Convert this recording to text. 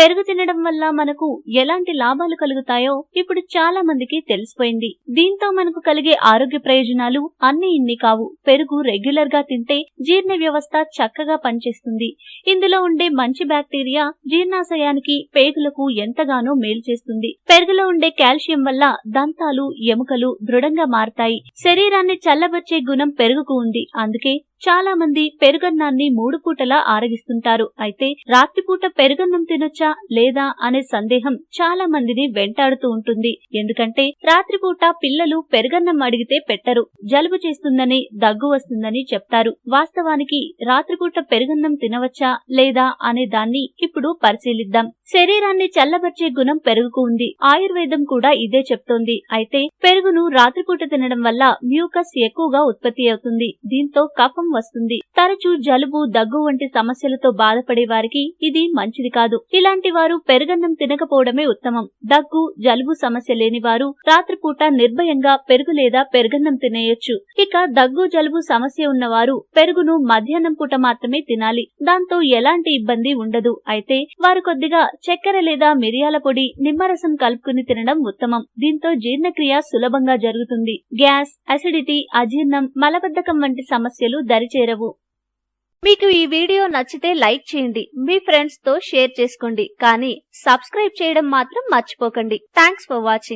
పెరుగు తినడం వల్ల మనకు ఎలాంటి లాభాలు కలుగుతాయో ఇప్పుడు చాలా మందికి తెలిసిపోయింది. దీంతో మనకు కలిగే ఆరోగ్య ప్రయోజనాలు అన్ని ఇన్ని కావు. పెరుగు రెగ్యులర్ గా తింటే జీర్ణ వ్యవస్థ చక్కగా పనిచేస్తుంది. ఇందులో ఉండే మంచి బ్యాక్టీరియా జీర్ణాశయానికి, పేగులకు ఎంతగానో మేలు చేస్తుంది. పెరుగులో ఉండే కాల్షియం వల్ల దంతాలు, ఎముకలు దృఢంగా మారతాయి. శరీరాన్ని చల్లబర్చే గుణం పెరుగుకు ఉంది. అందుకే చాలా మంది పెరుగన్నాన్ని 3 పూటలా ఆరగిస్తుంటారు. అయితే రాత్రిపూట పెరుగన్నం తినొచ్చా లేదా అనే సందేహం చాలా మందిని వెంటాడుతూ ఉంటుంది. ఎందుకంటే రాత్రిపూట పిల్లలు పెరుగన్నం అడిగితే పెట్టరు. జలుబు చేస్తుందని, దగ్గు వస్తుందని చెప్తారు. వాస్తవానికి రాత్రిపూట పెరుగన్నం తినవచ్చా లేదా అనే దాన్ని ఇప్పుడు పరిశీలిద్దాం. శరీరాన్ని చల్లబర్చే గుణం పెరుగుకు ఉంది. ఆయుర్వేదం కూడా ఇదే చెప్తోంది. అయితే పెరుగును రాత్రిపూట తినడం వల్ల మ్యూకస్ ఎక్కువగా ఉత్పత్తి అవుతుంది. దీంతో కఫం వస్తుంది. తరచూ జలుబు, దగ్గు వంటి సమస్యలతో బాధపడే వారికి ఇది మంచిది కాదు. ఇలాంటి వారు పెరుగన్నం తినకపోవడమే ఉత్తమం. దగ్గు, జలుబు సమస్య లేని వారు రాత్రిపూట నిర్భయంగా పెరుగు లేదా పెరుగన్నం తినేయొచ్చు. ఇక దగ్గు, జలుబు సమస్య ఉన్నవారు పెరుగును మధ్యాహ్నం పూట మాత్రమే తినాలి. దాంతో ఎలాంటి ఇబ్బంది ఉండదు. అయితే వారు కొద్దిగా చక్కెర లేదా మిరియాల పొడి, నిమ్మరసం కలుపుకుని తినడం ఉత్తమం. దీంతో జీర్ణక్రియ సులభంగా జరుగుతుంది. గ్యాస్, అసిడిటీ, అజీర్ణం, మలబద్ధకం వంటి సమస్యలు దరిచేరవు. మీకు ఈ వీడియో నచ్చితే లైక్ చేయండి, మీ ఫ్రెండ్స్ తో షేర్ చేసుకోండి. కానీ సబ్స్క్రైబ్ చేయడం మాత్రం మర్చిపోకండి. Thanks for watching.